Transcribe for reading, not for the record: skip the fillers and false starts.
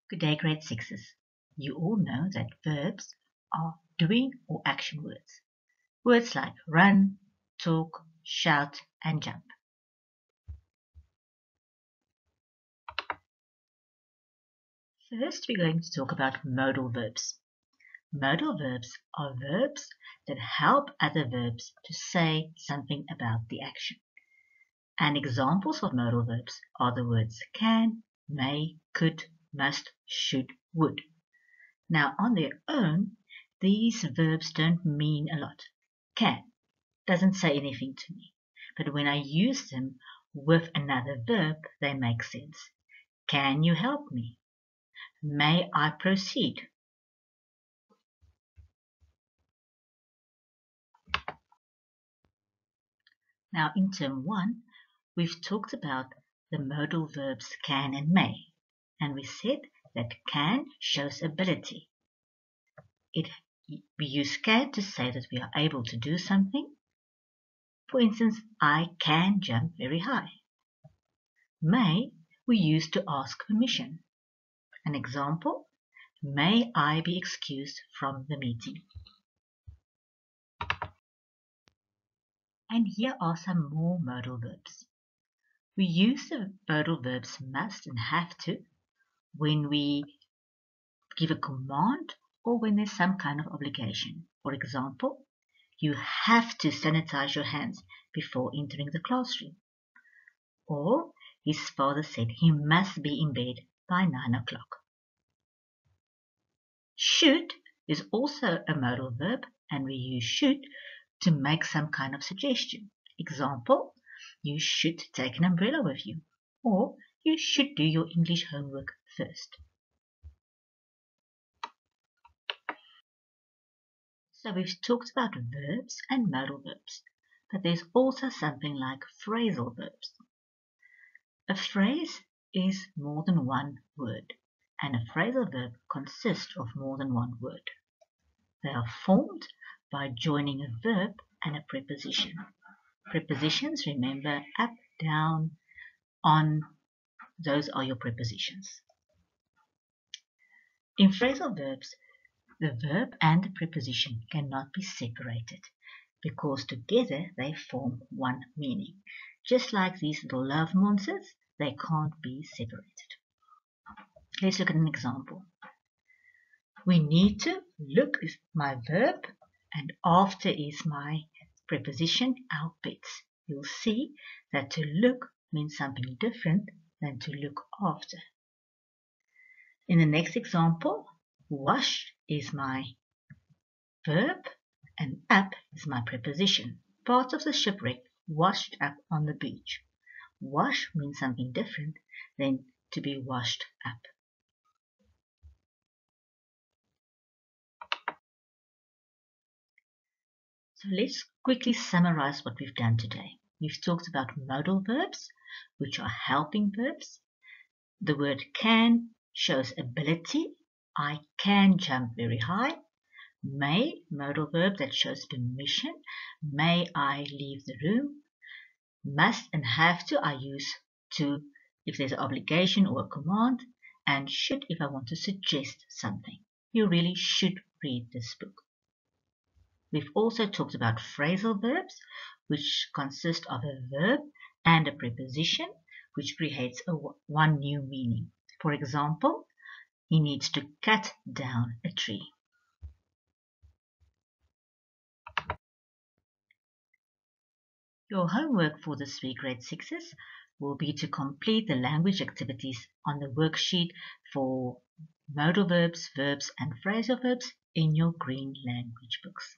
Good day, grade 6s. You all know that verbs are doing or action words. Words like run, talk, shout, and jump. First, we're going to talk about modal verbs. Modal verbs are verbs that help other verbs to say something about the action. And examples of modal verbs are the words can, may, could, must, should, would. Now, on their own, these verbs don't mean a lot. Can doesn't say anything to me, but when I use them with another verb, they make sense. Can you help me? May I proceed? Now, in term 1, we've talked about the modal verbs can and may, and we said that can shows ability. We use can to say that we are able to do something. For instance, I can jump very high. May we use to ask permission. An example, may I be excused from the meeting? And here are some more modal verbs. We use the modal verbs must and have to when we give a command or when there's some kind of obligation. For example, you have to sanitize your hands before entering the classroom. Or his father said he must be in bed by 9 o'clock. Should is also a modal verb, and we use should to make some kind of suggestion. Example, you should take an umbrella with you, or you should do your English homework first. So we've talked about verbs and modal verbs, but there's also something like phrasal verbs. A phrase is more than one word, and a phrasal verb consists of more than one word. They are formed by joining a verb and a preposition. Prepositions, remember, up, down, on, those are your prepositions. In phrasal verbs, the verb and the preposition cannot be separated because together they form one meaning. Just like these little love monsters, they can't be separated. Let's look at an example. We need to look is my verb and after is my preposition, our pets. You'll see that to look means something different than to look after. In the next example, wash is my verb and up is my preposition. Part of the shipwreck washed up on the beach. Wash means something different than to be washed up. So let's quickly summarize what we've done today. We've talked about modal verbs, which are helping verbs. The word can shows ability. I can jump very high. May, modal verb that shows permission. May I leave the room? Must and have to I use to if there's an obligation or a command, and should if I want to suggest something. You really should read this book. We've also talked about phrasal verbs, which consist of a verb and a preposition, which creates one new meaning. For example, he needs to cut down a tree. Your homework for this week, grade 6s, will be to complete the language activities on the worksheet for modal verbs, verbs, and phrasal verbs in your green language books.